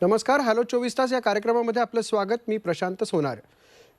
नमस्कार. हॅलो 24 तास या कार्यक्रमामध्ये आपलं स्वागत. मी प्रशांत सोनार.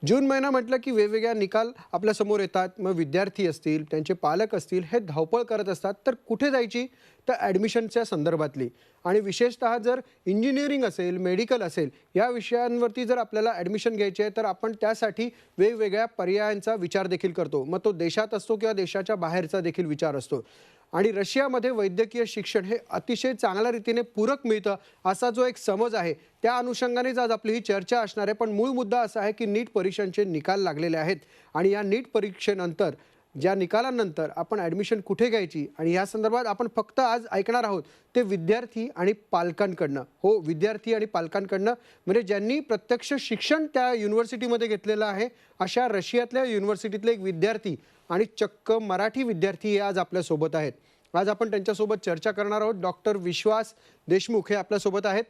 जून महिना म्हटलं की वेगवेगळ्या निकाल आपल्यासमोर येतात. मग विद्यार्थी असतील, त्यांचे पालक असतील, हे धावपळ करत असतात. तर कुठे जायची? तर ॲडमिशनच्या संदर्भातली. आणि विशेषतः जर इंजिनिअरिंग असेल, मेडिकल असेल, या विषयांवरती जर आपल्याला ॲडमिशन घ्यायची आहे, तर आपण त्यासाठी वेगवेगळ्या पर्यायांचा विचार देखील करतो. मग तो देशात असतो किंवा देशाच्या बाहेरचा देखील विचार असतो. आणि रशियामध्ये वैद्यकीय शिक्षण हे अतिशय चांगल्या रीतीने पूरक मिळतं, असा जो एक समज आहे, त्या अनुषंगानेच आज आपली ही चर्चा असणार आहे. पण मूळ मुद्दा असा आहे की नीट परीक्षांचे निकाल लागलेले आहेत आणि या नीट परीक्षेनंतर, ज्या निकालानंतर आपण ॲडमिशन कुठे घ्यायची आणि या संदर्भात आपण फक्त आज ऐकणार आहोत ते विद्यार्थी आणि पालकांकडनं. हो, विद्यार्थी आणि पालकांकडनं, म्हणजे ज्यांनी प्रत्यक्ष शिक्षण त्या युनिव्हर्सिटीमध्ये घेतलेलं आहे, अशा रशियातल्या युनिव्हर्सिटीतले एक विद्यार्थी आणि चक्क मराठी विद्यार्थी हे आज आपल्यासोबत आहेत. आज आपण त्यांच्यासोबत चर्चा करणार आहोत. डॉक्टर विश्वास देशमुख हे आपल्यासोबत आहेत.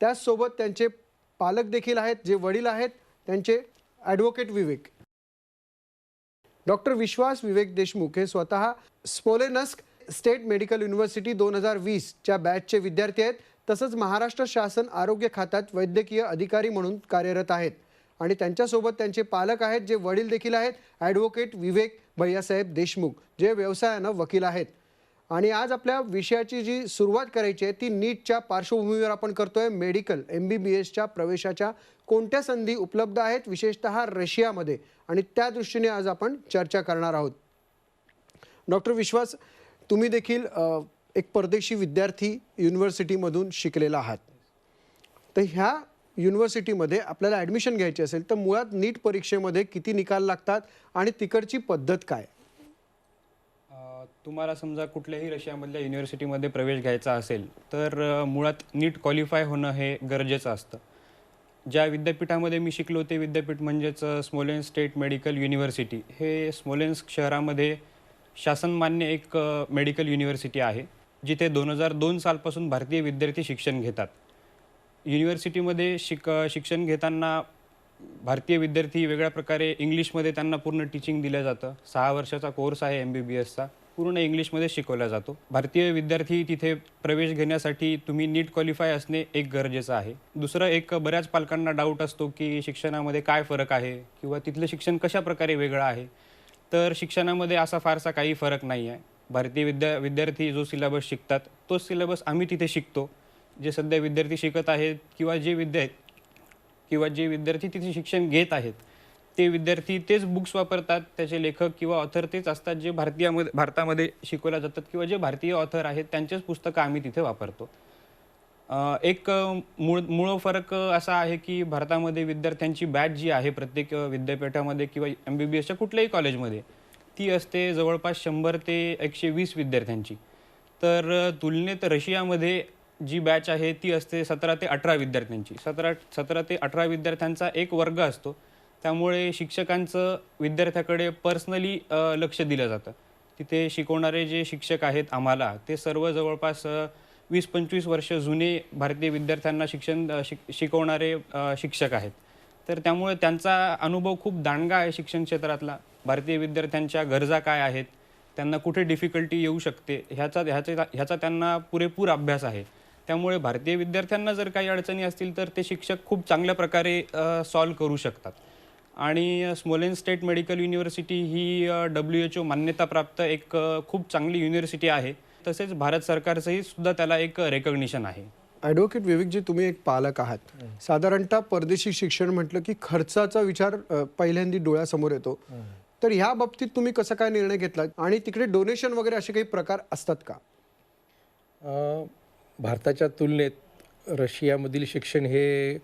त्याचसोबत त्यांचे पालक देखील आहेत, जे वडील आहेत, त्यांचे ॲडव्होकेट विवेक. डॉक्टर विश्वास विवेक देशमुख हे स्वतः स्मोलेन्स्क स्टेट मेडिकल युनिव्हर्सिटी 2020च्या बॅचचे विद्यार्थी आहेत. तसंच महाराष्ट्र शासन आरोग्य खात्यात वैद्यकीय अधिकारी म्हणून कार्यरत आहेत. आणि त्यांच्यासोबत त्यांचे पालक आहेत, जे वडील देखील आहेत, ॲडव्होकेट विवेक भैयासाहेब देशमुख, जे व्यवसायानं वकील आहेत. आणि आज आपल्या विषयाची जी सुरुवात करायची आहे ती नीटच्या पार्श्वभूमीवर आपण करतोय. मेडिकल MBBSच्या प्रवेशाच्या कोणत्या संधी उपलब्ध आहेत, विशेषतः रशियामध्ये, आणि त्या दृष्टीने आज आपण चर्चा करणार आहोत. डॉक्टर विश्वास, तुम्ही देखील एक परदेशी विद्यार्थी युनिव्हर्सिटीमधून शिकलेला आहात. तर ह्या युनिव्हर्सिटीमध्ये आपल्याला ॲडमिशन घ्यायची असेल तर मुळात नीट परीक्षेमध्ये किती निकाल लागतात आणि तिकडची पद्धत काय? तुम्हाला समजा कुठल्याही रशियामधल्या युनिव्हर्सिटीमध्ये प्रवेश घ्यायचा असेल तर मुळात नीट क्वालिफाय होणं हे गरजेचं असतं. ज्या विद्यापीठामध्ये मी शिकलो ते विद्यापीठ म्हणजेच स्मोलेन्स्क स्टेट मेडिकल युनिव्हर्सिटी. हे स्मोलेन्स्क शहरामध्ये शासनमान्य एक मेडिकल युनिव्हर्सिटी आहे, जिथे 2002 सालपासून भारतीय विद्यार्थी शिक्षण घेतात. युनिव्हर्सिटीमध्ये शिक्षण घेताना भारतीय विद्यार्थी वेगळ्या प्रकारे इंग्लिशमध्ये त्यांना पूर्ण टीचिंग दिलं जातं. 6 वर्षाचा कोर्स आहे MBBSचा, पूर्ण इंग्लिशमध्ये शिकवला जातो. भारतीय विद्यार्थी तिथे प्रवेश घेण्यासाठी तुम्ही नीट क्वालिफाय असणे एक गरजेचं आहे. दुसरं एक, बऱ्याच पालकांना डाऊट असतो की शिक्षणामध्ये काय फरक आहे किंवा तिथलं शिक्षण कशा प्रकारे वेगळं आहे. तर शिक्षणामध्ये असा फारसा काही फरक नाही आहे. भारतीय विद्यार्थी जो सिलेबस शिकतात तोच सिलेबस आम्ही तिथे शिकतो. जे सध्या विद्यार्थी शिकत आहेत किंवा जे विद्यार्थी तिथे शिक्षण घेत आहेत ते विद्यार्थी तेच बुक्स वापरतात. त्याचे लेखक किंवा ऑथर तेच असतात जे भारतामध्ये शिकवल्या जातात किंवा जे भारतीय ऑथर आहेत त्यांचेच पुस्तकं आम्ही तिथे वापरतो. एक मूळ फरक असा आहे की भारतामध्ये विद्यार्थ्यांची बॅच जी आहे प्रत्येक विद्यापीठामध्ये किंवा MBBSच्या कुठल्याही कॉलेजमध्ये ती असते जवळपास 100 ते 120 विद्यार्थ्यांची. तर तुलनेत रशियामध्ये जी बॅच आहे ती असते 17 ते 18 विद्यार्थ्यांची. 17 ते 18 विद्यार्थ्यांचा एक वर्ग असतो. त्यामुळे शिक्षकांचं विद्यार्थ्याकडे पर्सनली लक्ष दिलं जातं. तिथे शिकवणारे जे शिक्षक आहेत आम्हाला, ते सर्व जवळपास 20-25 वर्ष जुने भारतीय विद्यार्थ्यांना शिकवणारे शिक्षक आहेत. तर त्यामुळे त्यांचा अनुभव खूप दांडगा आहे शिक्षण क्षेत्रातला. भारतीय विद्यार्थ्यांच्या गरजा काय आहेत, त्यांना कुठे डिफिकल्टी येऊ शकते, ह्याचा त्यांना पुरेपूर अभ्यास आहे. त्यामुळे भारतीय विद्यार्थ्यांना जर काही अडचणी असतील तर ते शिक्षक खूप चांगल्या प्रकारे सॉल्व्ह करू शकतात. आणि Smolensk state medical university he WHO मान्यताप्राप्त एक खूप चांगली युनिव्हर्सिटी आहे. तसेच भारत सरकारचंही सुद्धा त्याला एक रेकॉग्निशन आहे. ॲडव्होकेट विवेकजी, तुम्ही एक पालक आहात. साधारणतः परदेशी शिक्षण म्हटलं की खर्चाचा विचार पहिल्यांदा डोळ्यासमोर येतो. तर ह्या बाबतीत तुम्ही कसा काय निर्णय घेतला आणि तिकडे डोनेशन वगैरे असे काही प्रकार असतात का? भारताच्या तुलनेत रशियामधील शिक्षण हे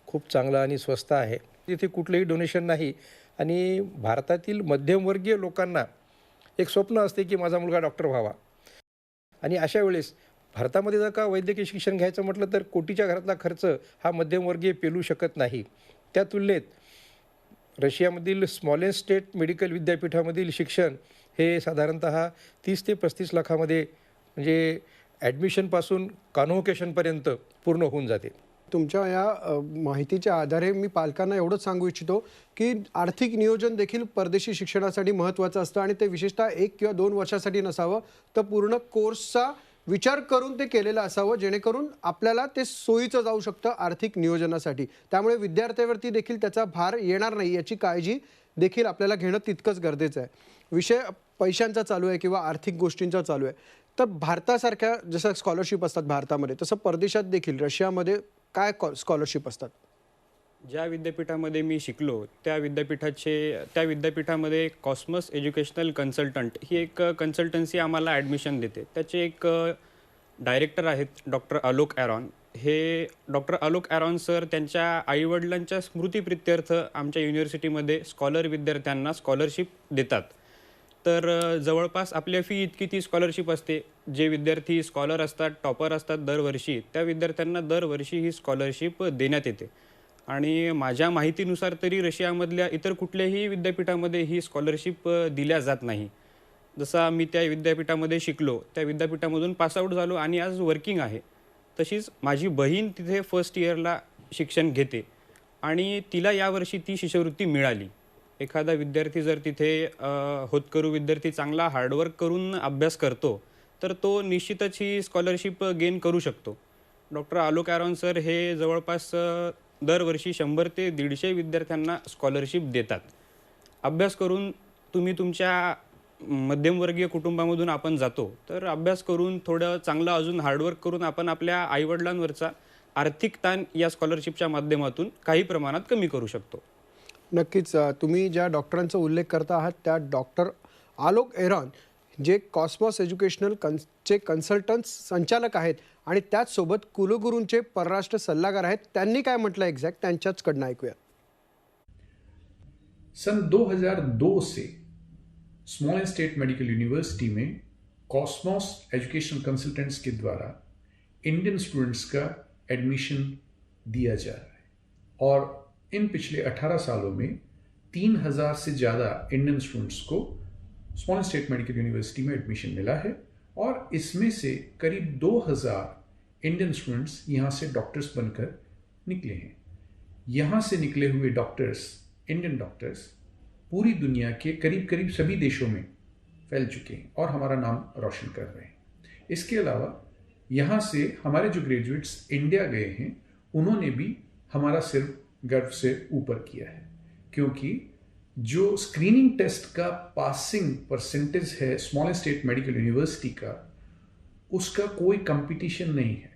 खूप चांगलं आणि स्वस्त आहे. तिथे कुठलंही डोनेशन नाही. आणि भारतातील मध्यमवर्गीय लोकांना एक स्वप्न असते की माझा मुलगा डॉक्टर व्हावा. आणि अशा वेळेस भारतामध्ये जर का वैद्यकीय शिक्षण घ्यायचं म्हटलं तर कोटीच्या घरातला खर्च हा मध्यमवर्गीय पेलू शकत नाही. त्या तुलनेत रशियामधील स्मॉलेन्स्क स्टेट मेडिकल विद्यापीठामधील शिक्षण हे साधारणतः 30 ते 35 लाखामध्ये, म्हणजे ॲडमिशनपासून कॉन्व्होकेशनपर्यंत पूर्ण होऊन जाते. तुमच्या या माहितीच्या आधारे मी पालकांना एवढंच सांगू इच्छितो की आर्थिक नियोजन देखील परदेशी शिक्षणासाठी महत्त्वाचं असतं आणि ते विशेषतः 1 किंवा 2 वर्षासाठी नसावं, तर पूर्ण कोर्सचा विचार करून ते केलेलं असावं, जेणेकरून आपल्याला ते सोयीचं जाऊ शकतं आर्थिक नियोजनासाठी. त्यामुळे विद्यार्थ्यावरती देखील त्याचा भार येणार नाही याची काळजी देखील आपल्याला घेणं तितकंच गरजेचं आहे. विषय पैशांचा चालू आहे किंवा आर्थिक गोष्टींचा चालू आहे, तर भारतासारख्या जसं स्कॉलरशिप असतात भारतामध्ये, तसं परदेशात देखील रशियामध्ये काय स्कॉलरशिप असतात? ज्या विद्यापीठामध्ये मी शिकलो त्या विद्यापीठामध्ये कॉस्मॉस एज्युकेशनल कन्सल्टंट ही एक कन्सल्टन्सी आम्हाला ॲडमिशन देते. त्याचे एक डायरेक्टर आहेत डॉक्टर आलोक ॲरॉन. हे डॉक्टर आलोक ॲरॉन सर त्यांच्या आईवडिलांच्या स्मृतिप्रित्यर्थ आमच्या युनिव्हर्सिटीमध्ये स्कॉलर विद्यार्थ्यांना स्कॉलरशिप देतात. तर जवळपास आपल्या फी इतकी ती स्कॉलरशिप असते. जे विद्यार्थी स्कॉलर असतात, टॉपर असतात दरवर्षी, त्या विद्यार्थ्यांना दरवर्षी ही स्कॉलरशिप देण्यात येते. आणि माझ्या माहितीनुसार तरी रशियामधल्या इतर कुठल्याही विद्यापीठामध्ये ही स्कॉलरशिप दिल्या जात नाही. जसा मी त्या विद्यापीठामध्ये शिकलो, त्या विद्यापीठामधून पासआउट झालो आणि आज वर्किंग आहे. तशीच माझी बहीण तिथे फर्स्ट इयरला शिक्षण घेते आणि तिला यावर्षी ती शिष्यवृत्ती मिळाली. एखादा विद्यार्थी जर तिथे होतकरू विद्यार्थी चांगला हार्डवर्क करून अभ्यास करतो तर तो निश्चितच ही स्कॉलरशिप गेन करू शकतो. डॉक्टर आलोक ॲरॉन सर हे जवळपास दरवर्षी 100 ते 150 विद्यार्थ्यांना स्कॉलरशिप देतात. अभ्यास करून तुम्ही तुमच्या मध्यमवर्गीय कुटुंबामधून आपण जातो, तर अभ्यास करून थोडं चांगलं अजून हार्डवर्क करून आपण आपल्या आईवडिलांवरचा आर्थिक ताण या स्कॉलरशिपच्या माध्यमातून काही प्रमाणात कमी करू शकतो. नक्कीच. तुम्ही ज्या डॉक्टरांचा उल्लेख करता आहात त्या डॉक्टर आलोक एरॉन जे कॉस्मॉस एज्युकेशनल चे कन्सल्टंट संचालक आहेत आणि त्याचसोबत कुलगुरूंचे परराष्ट्र सल्लागार आहेत. त्यांनी काय म्हटलं एक्झॅक्ट त्यांच्याचकडनं ऐकूया. सन 2002 से Smolensk state medical university में कॉस्मॉस एजुकेशन कंसल्टेंट्स के द्वारा इंडियन स्टूडेंट्स का एडमिशन दिया जा रहा है और इन पिछले 18 सालों में 3000 से ज़्यादा इंडियन स्टूडेंट्स को small end state medical university में एडमिशन मिला है और इसमें से करीब 2000 इंडियन स्टूडेंट्स यहाँ से डॉक्टर्स बनकर निकले हैं. यहाँ से निकले हुए डॉक्टर्स, इंडियन डॉक्टर्स, पूरी दुनिया के करीब करीब सभी देशों में फैल चुके हैं और हमारा नाम रोशन कर रहे हैं. इसके अलावा यहाँ से हमारे जो ग्रेजुएट्स इंडिया गए हैं उन्होंने भी हमारा सिर गर्व से ऊपर किया है, क्योंकि जो स्क्रीनिंग टेस्ट का पासिंग परसेंटेज है Smolensk state medical university का, उसका कोई कंपटीशन नहीं है,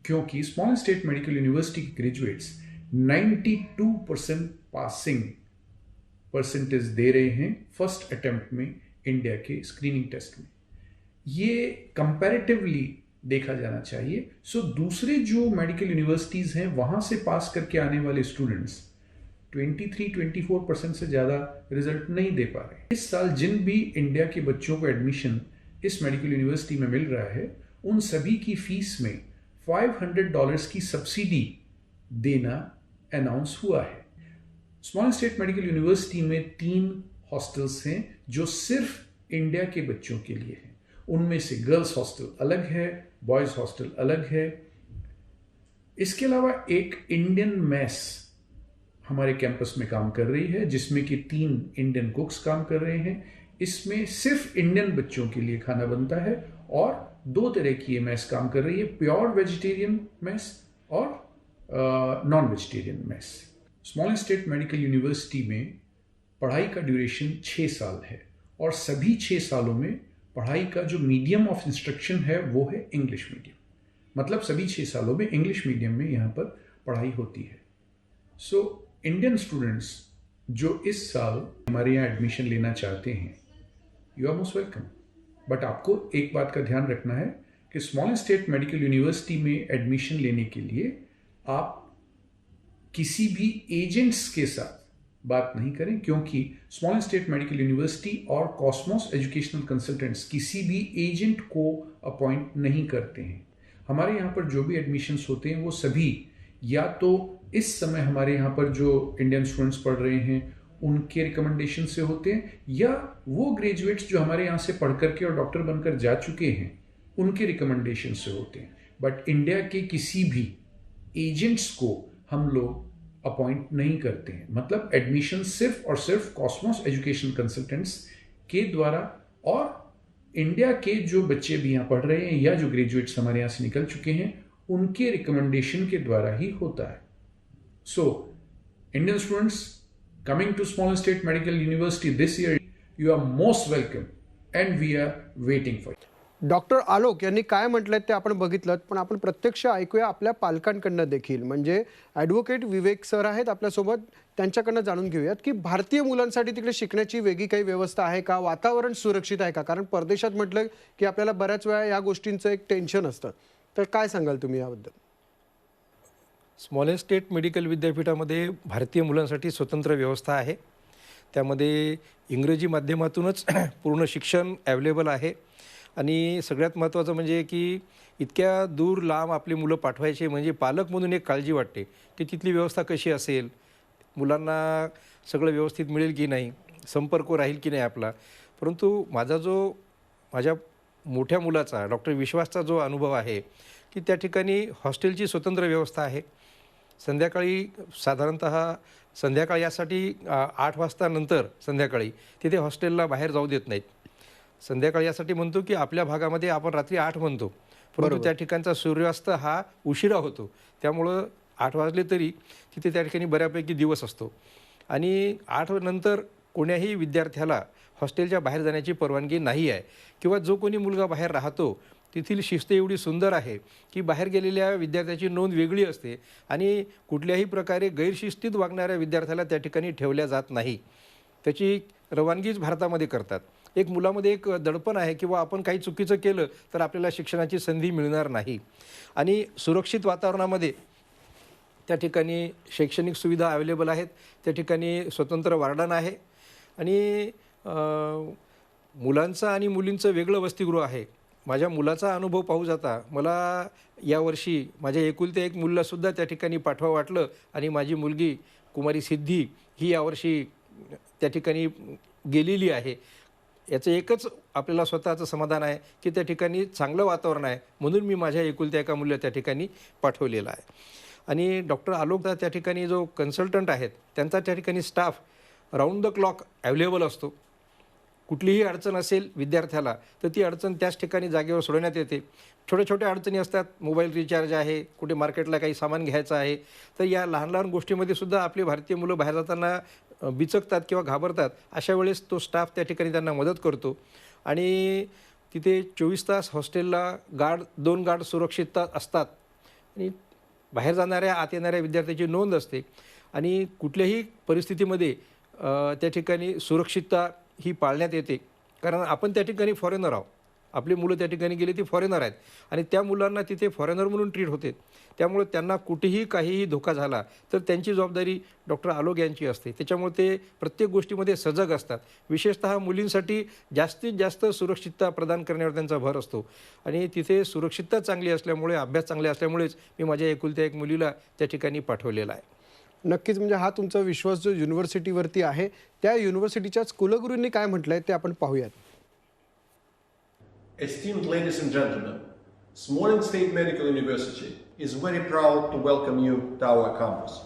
क्योंकि Smolensk state medical university के ग्रेजुएट्स 92% पासिंग परसेंटेज दे रहे हैं फर्स्ट अटेम्प्ट में इंडिया के स्क्रीनिंग टेस्ट में. ये कंपैरेटिवली देखा जाना चाहिए. सो दूसरे जो मेडिकल यूनिवर्सिटीज़ हैं वहाँ से पास करके आने वाले स्टूडेंट्स 23-24% से ज़्यादा रिजल्ट नहीं दे पा रहे. इस साल जिन भी इंडिया के बच्चों को एडमिशन इस मेडिकल यूनिवर्सिटी में मिल रहा है उन सभी की फीस में $500 की सब्सिडी देना अनाउंस हुआ है. स्मॉल स्टेट मेडिकल यूनिवर्सिटी में 3 हॉस्टल्स हैं जो सिर्फ इंडिया के बच्चों के लिए हैं. उनमें से गर्ल्स हॉस्टल अलग है, बॉयज़ हॉस्टल अलग है. इसके अलावा एक इंडियन मेस हमारे कैंपस में काम कर रही है जिसमें कि 3 इंडियन कुक्स काम कर रहे हैं. इसमें सिर्फ इंडियन बच्चों के लिए खाना बनता है और 2 तरह की ये मेस काम कर रही है, प्योर वेजिटेरियन मेस और non vegetarian mess. Small state medical university में पढ़ाई का ड्यूरेशन 6 साल है और सभी 6 सालों में पढ़ाई का जो मीडियम ऑफ इंस्ट्रक्शन है वो है इंग्लिश मीडियम. मतलब सभी 6 सालों में इंग्लिश मीडियम में यहाँ पर पढ़ाई होती है. सो इंडियन स्टूडेंट्स जो इस साल हमारे यहाँ एडमिशन लेना चाहते हैं, you are most welcome. But आपको एक बात का ध्यान रखना है कि स्मॉल स्टेट मेडिकल यूनिवर्सिटी में एडमिशन लेने के लिए आप किसी भी एजेंट्स के साथ बात नहीं करें, क्योंकि स्मॉल स्टेट मेडिकल यूनिवर्सिटी और कॉस्मॉस एजुकेशनल कंसल्टेंट्स किसी भी एजेंट को अपॉइंट नहीं करते हैं. हमारे यहाँ पर जो भी एडमिशन्स होते हैं वो सभी या तो इस समय हमारे यहाँ पर जो इंडियन स्टूडेंट्स पढ़ रहे हैं उनके रिकमेंडेशन से होते हैं, या वो ग्रेजुएट्स जो हमारे यहाँ से पढ़ करके और डॉक्टर बनकर जा चुके हैं उनके रिकमेंडेशन से होते हैं. बट इंडिया के किसी भी एजेंट्स को हम लोग अपॉइंट नहीं करते हैं. मतलब एडमिशन सिर्फ और सिर्फ कॉस्मॉस एजुकेशन कंसल्टेंट्स के द्वारा और इंडिया के जो बच्चे भी यहाँ पढ़ रहे हैं या जो ग्रेजुएट्स हमारे यहाँ से निकल चुके हैं उनके रिकमेंडेशन के द्वारा ही होता है. So Indian students coming to small state medical university this year, you are most welcome and we are waiting for you. Doctor Alok यांनी काय म्हटलंय ते आपण बघितलं, पण आपण प्रत्यक्ष ऐकूया आपल्या पालकांकडनं देखील. म्हणजे ॲडव्होकेट विवेक सर आहेत आपल्यासोबत, त्यांच्याकडनं जाणून घेऊयात की भारतीय मुलांसाठी तिकडे शिकण्याची वेगळी काही व्यवस्था आहे का, वातावरण सुरक्षित आहे का. कारण परदेशात म्हटलं की आपल्याला बऱ्याच वेळा या गोष्टींचं एक टेन्शन असतं. तर काय सांगाल तुम्ही याबद्दल? स्मॉलेस्ट स्टेट मेडिकल विद्यापीठामध्ये भारतीय मुलांसाठी स्वतंत्र व्यवस्था आहे. त्यामध्ये इंग्रजी माध्यमातूनच पूर्ण शिक्षण अवेलेबल आहे. आणि सगळ्यात महत्त्वाचं म्हणजे की इतक्या दूर लांब आपली मुलं पाठवायची म्हणजे पालक म्हणून एक काळजी वाटते की तिथली व्यवस्था कशी असेल, मुलांना सगळं व्यवस्थित मिळेल की नाही, संपर्क राहील की नाही आपला. परंतु माझ्या मोठ्या मुलाचा डॉक्टर विश्वासचा जो अनुभव आहे की त्या ठिकाणी हॉस्टेलची स्वतंत्र व्यवस्था आहे. संध्याकाळी साधारणतः संध्याकाळी यासाठी 8 वाजता नंतर संध्याकाळी तिथे हॉस्टेलला बाहेर जाऊ देत नाहीत. संध्याकाळी यासाठी म्हणतो की आपल्या भागामध्ये आपण रात्री 8 म्हणतो, परंतु त्या ठिकाणचा सूर्यास्त हा उशिरा होतो. त्यामुळं 8 वाजले तरी तिथे त्या ठिकाणी बऱ्यापैकी दिवस असतो. आणि 8 नंतर कोण्याही विद्यार्थ्याला हॉस्टेलच्या बाहेर जाण्याची परवानगी नाही आहे. किंवा जो कोणी मुलगा बाहेर राहतो तेथील शिस्त एवढी सुंदर आहे की बाहेर गेलेल्या विद्यार्थ्याची नोंद वेगळी असते आणि कुठल्याही प्रकारे गैरशिस्तीत वागणाऱ्या विद्यार्थ्याला त्या ठिकाणी ठेवल्या जात नाही. त्याची रवानगीच भारतामध्ये करतात. एक मुलामध्ये एक दडपण आहे किंवा आपण काही चुकीचं केलं तर आपल्याला शिक्षणाची संधी मिळणार नाही. आणि सुरक्षित वातावरणामध्ये त्या ठिकाणी शैक्षणिक सुविधा अवेलेबल आहेत. त्या ठिकाणी स्वतंत्र वार्डन आहे आणि मुलांचं आणि मुलींचं वेगळं वसतिगृह आहे. माझ्या मुलाचा अनुभव पाहू जाता मला यावर्षी माझ्या एकुलत्या एक मुलासुद्धा त्या ठिकाणी पाठवा वाटलं आणि माझी मुलगी कुमारी सिद्धी ही यावर्षी त्या ठिकाणी गेलेली आहे. याचं एकच आपल्याला स्वतःचं समाधान आहे की त्या ठिकाणी चांगलं वातावरण आहे, म्हणून मी माझ्या एकुलत्या एका मुलीला त्या ठिकाणी पाठवलेलं आहे. आणि डॉक्टर आलोक त्या ठिकाणी जो कन्सल्टंट आहेत त्यांचा त्या ठिकाणी staff round the clock available असतो. कुठलीही अडचण असेल विद्यार्थ्याला तर ती अडचण त्याच ठिकाणी जागेवर सोडवण्यात येते. छोट्या छोट्या अडचणी असतात, मोबाईल रिचार्ज आहे, कुठे मार्केटला काही सामान घ्यायचं आहे, तर या लहान लहान गोष्टीमध्ये सुद्धा आपली भारतीय मुलं बाहेर जाताना बिचकतात किंवा घाबरतात. अशा वेळेस तो स्टाफ त्या ठिकाणी त्यांना मदत करतो. आणि तिथे 24 तास हॉस्टेलला 2 गार्ड सुरक्षितता असतात आणि बाहेर जाणाऱ्या आत येणाऱ्या विद्यार्थ्याची नोंद असते. आणि कुठल्याही परिस्थितीमध्ये त्या ठिकाणी सुरक्षितता ही पाळण्यात येते. कारण आपण त्या ठिकाणी फॉरेनर आहोत, आपली मुलं त्या ठिकाणी गेली ती फॉरेनर आहेत आणि त्या मुलांना तिथे फॉरेनर म्हणून ट्रीट होते. त्यामुळे त्यांना कुठेही काहीही धोका झाला तर त्यांची जबाबदारी डॉक्टर आलोक यांची असते. त्याच्यामुळे ते प्रत्येक गोष्टीमध्ये सजग असतात. विशेषतः मुलींसाठी जास्तीत जास्त सुरक्षितता प्रदान करण्यावर त्यांचा भर असतो. आणि तिथे सुरक्षितता चांगली असल्यामुळे, अभ्यास चांगले असल्यामुळेच मी माझ्या एकुलत्या एक मुलीला त्या ठिकाणी पाठवलेला आहे. नक्कीच, म्हणजे हा तुमचा विश्वास जो युनिव्हर्सिटीवरती आहे, त्या युनिव्हर्सिटीच्याच कुलगुरूंनी काय म्हटलंय ते आपण पाहूयात. Esteemed ladies and gentlemen, Smolensk State Medical University is very proud to welcome you to our campus.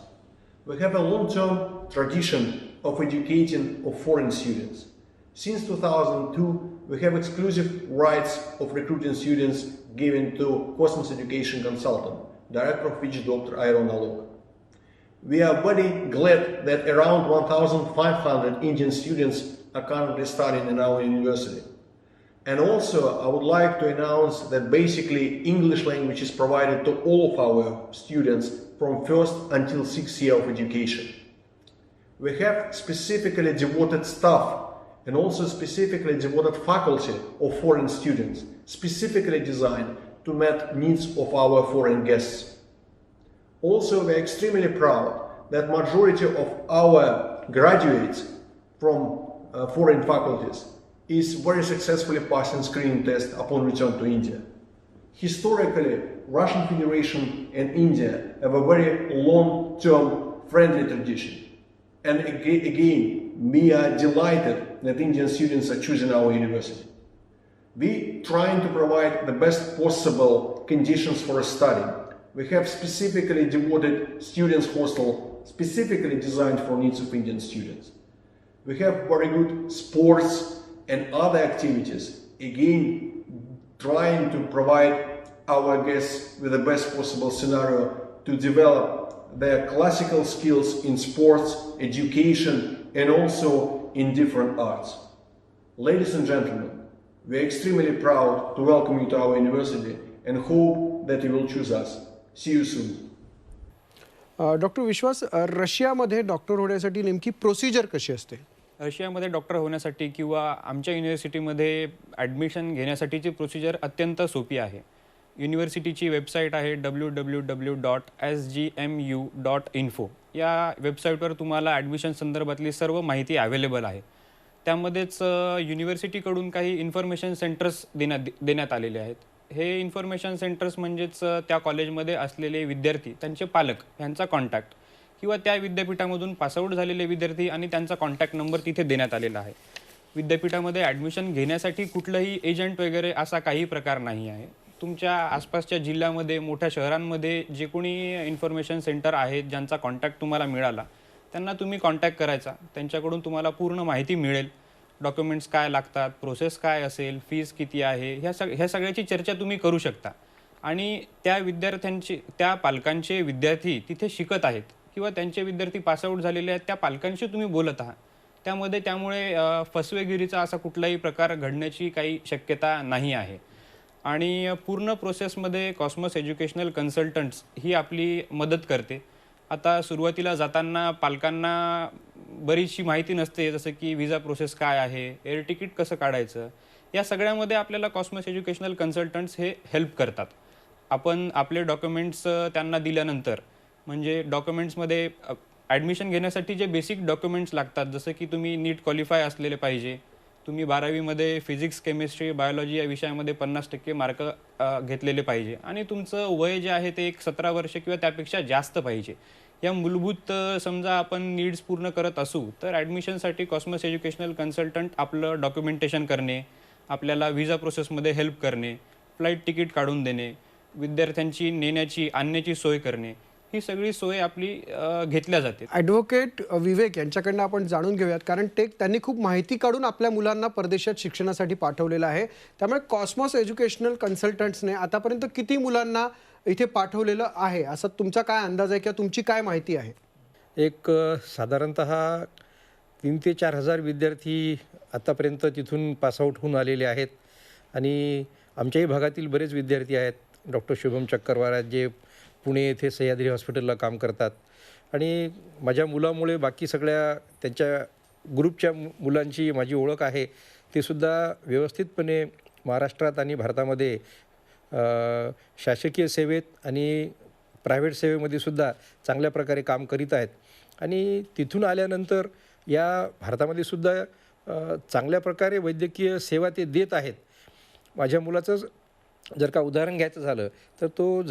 We have a long-term tradition of educating of foreign students. Since 2002, we have exclusive rights of recruiting students given to Cosmos Education Consultant, director of which Dr. Iron Alok. We are very glad that around 1,500 Indian students are currently studying in our university. And also, I would like to announce that basically English language is provided to all of our students from first until 6th year of education. We have specifically devoted staff and also specifically devoted faculty of foreign students, specifically designed to meet needs of our foreign guests. Also, we are extremely proud that majority of our graduates from foreign faculties is very successfully passing screening test upon return to India. Historically, Russian Federation and India have a very long-term friendly tradition. And again, we are delighted that Indian students are choosing our university. We trying to provide the best possible conditions for studying. We have specifically devoted students' hostel, specifically designed for needs of Indian students. We have very good sports and other activities again trying to provide our guests with the best possible scenario to develop their classical skills in sports, education, and also in different arts. Ladies and gentlemen, we are extremely proud to welcome you to our university and hope that you will choose us. See you soon. Doctor Vishwas, रशियामध्ये doctor होण्यासाठी नेमकी procedure कशी असते? रशियामध्ये doctor होण्यासाठी किंवा आमच्या युनिव्हर्सिटीमध्ये admission घेण्यासाठीची procedure अत्यंत सोपी आहे. युनिव्हर्सिटीची वेबसाईट आहे www.sgmu.info. या वेबसाईटवर तुम्हाला ॲडमिशन संदर्भातली सर्व माहिती अवेलेबल आहे. त्यामध्येच युनिव्हर्सिटीकडून काही इन्फॉर्मेशन सेंटर्स देण्यात आलेले आहेत. हे इन्फॉर्मेशन सेंटर्स म्हणजेच त्या कॉलेजमध्ये असलेले विद्यार्थी, त्यांचे पालक यांचा कॉन्टॅक्ट किंवा त्या विद्यापीठामधून पासआउट झालेले विद्यार्थी आणि त्यांचा कॉन्टॅक्ट नंबर तिथे देण्यात आलेला आहे. विद्यापीठामध्ये ॲडमिशन घेण्यासाठी कुठलंही एजंट वगैरे असा काही प्रकार नाही आहे. तुमच्या आसपासच्या जिल्ह्यामध्ये, मोठ्या शहरांमध्ये जे कोणी इन्फॉर्मेशन सेंटर आहेत, ज्यांचा कॉन्टॅक्ट तुम्हाला मिळाला, त्यांना तुम्ही कॉन्टॅक्ट करायचा. त्यांच्याकडून तुम्हाला पूर्ण माहिती मिळेल. डॉक्युमेंट्स काय लागतात, प्रोसेस काय असेल, फीज किती आहे, ह्या सगळ्याची चर्चा तुम्ही करू शकता. आणि त्या पालकांचे विद्यार्थी तिथे शिकत आहेत किंवा त्यांचे विद्यार्थी पासआउट झालेले आहेत, त्या पालकांशी तुम्ही बोलत आहात. त्यामुळे फसवेगिरीचा असा कुठलाही प्रकार घडण्याची काही शक्यता नाही आहे. आणि पूर्ण प्रोसेसमध्ये कॉस्मॉस एज्युकेशनल कन्सल्टंट्स ही आपली मदत करते. आता सुरुवातीला जाताना पालकांना बरीचशी माहिती नसते, जसं की व्हिसा प्रोसेस काय आहे, एअर तिकीट कसं काढायचं, या सगळ्यामध्ये आपल्याला कॉस्मॉस एज्युकेशनल कन्सल्टंट्स हे हेल्प करतात. आपण आपले डॉक्युमेंट्स त्यांना दिल्यानंतर, म्हणजे डॉक्युमेंट्समध्ये ॲडमिशन घेण्यासाठी जे बेसिक डॉक्युमेंट्स लागतात, जसं की तुम्ही नीट क्वालिफाय असलेले पाहिजे, तुम्ही 12वीमध्ये फिजिक्स, केमिस्ट्री, बायोलॉजी या विषयामध्ये 50% मार्क घेतलेले पाहिजे आणि तुमचं वय जे आहे ते एक 17 वर्ष किंवा त्यापेक्षा जास्त पाहिजे. या मूलभूत समजा आपण नीड्स पूर्ण करत असू तर ॲडमिशनसाठी कॉस्मॉस एज्युकेशनल कन्सल्टंट आपलं डॉक्युमेंटेशन करणे, आपल्याला व्हिसा प्रोसेसमध्ये हेल्प करणे, फ्लाईट तिकीट काढून देणे, विद्यार्थ्यांची नेण्याची आणण्याची सोय करणे, ही सगळी सोय आपली घेतल्या जाते. ॲडव्होकेट विवेक यांच्याकडनं आपण जाणून घेऊयात, कारण त्यांनी खूप माहिती काढून आपल्या मुलांना परदेशात शिक्षणासाठी पाठवलेलं आहे. त्यामुळे कॉस्मॉस एज्युकेशनल कन्सल्टंट्सने आतापर्यंत किती मुलांना इथे पाठवलेलं आहे, असा तुमचा काय अंदाज आहे किंवा तुमची काय माहिती आहे? एक साधारणतः 3,000 ते 4,000 विद्यार्थी आतापर्यंत तिथून पासआउट होऊन आलेले आहेत. आणि आमच्याही भागातील बरेच विद्यार्थी आहेत. डॉक्टर शुभम चक्करवार जे पुणे येथे सह्याद्री हॉस्पिटलला काम करतात. आणि माझ्या मुलामुळे बाकी सगळ्या त्यांच्या ग्रुपच्या मुलांची माझी ओळख आहे. ते सुद्धा व्यवस्थितपणे महाराष्ट्रात आणि भारतामध्ये शासकीय सेवेत आणि प्रायव्हेट सेवेमध्ये सुद्धा चांगल्या प्रकारे काम करीत आहेत. आणि तिथून आल्यानंतर या भारतामध्ये सुद्धा चांगल्या प्रकारे वैद्यकीय सेवा ते देत आहेत. माझ्या मुलाचं जर का उदाहरण घ्यायचं झालं तर तो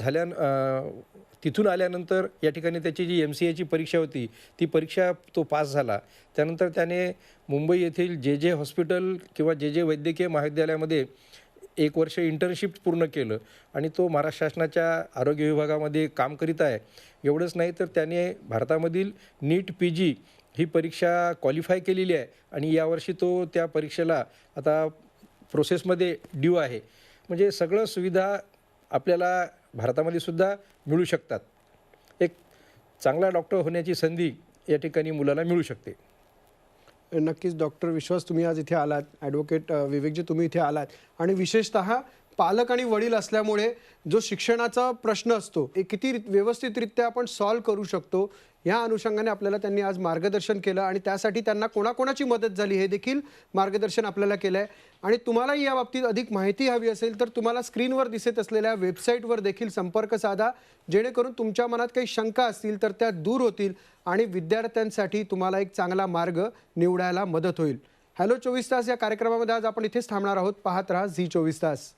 तिथून आल्यानंतर या ठिकाणी त्याची जी MCAची परीक्षा होती ती परीक्षा तो पास झाला. त्यानंतर त्याने मुंबई येथील जे हॉस्पिटल किंवा जे वैद्यकीय महाविद्यालयामध्ये 1 वर्ष इंटर्नशिप पूर्ण केलं आणि तो महाराष्ट्र शासनाच्या आरोग्य विभागामध्ये काम करीत आहे. एवढंच नाही तर त्याने भारतामधील नीट PG ही परीक्षा क्वालिफाय केलेली आहे आणि यावर्षी तो त्या परीक्षेला आता प्रोसेसमध्ये ड्यू आहे. म्हणजे सगळं सुविधा आपल्याला भारतामध्ये सुद्धा मिळू शकतात. एक चांगला डॉक्टर होण्याची संधी या ठिकाणी मुलाला मिळू शकते. नक्कीच डॉक्टर विश्वास, तुम्ही आज इथे आलात, ॲडव्होकेट विवेकजी तुम्ही इथे आलात, आणि विशेषतः पालक आणि वडील असल्यामुळे जो शिक्षणाचा प्रश्न असतो ते किती व्यवस्थितरित्या आपण सॉल्व्ह करू शकतो या अनुषंगाने आपल्याला त्यांनी आज मार्गदर्शन केलं आणि त्यासाठी त्यांना कोणाकोणाची मदत झाली हे देखील मार्गदर्शन आपल्याला केलं आहे. आणि तुम्हालाही या बाबतीत अधिक माहिती हवी असेल तर तुम्हाला स्क्रीनवर दिसत असलेल्या वेबसाईटवर देखील संपर्क साधा, जेणेकरून तुमच्या मनात काही शंका असतील तर त्या दूर होतील आणि विद्यार्थ्यांसाठी तुम्हाला एक चांगला मार्ग निवडायला मदत होईल. हॅलो 24 तास या कार्यक्रमामध्ये आज आपण इथेच थांबणार आहोत. पाहत रहा झी 24 तास.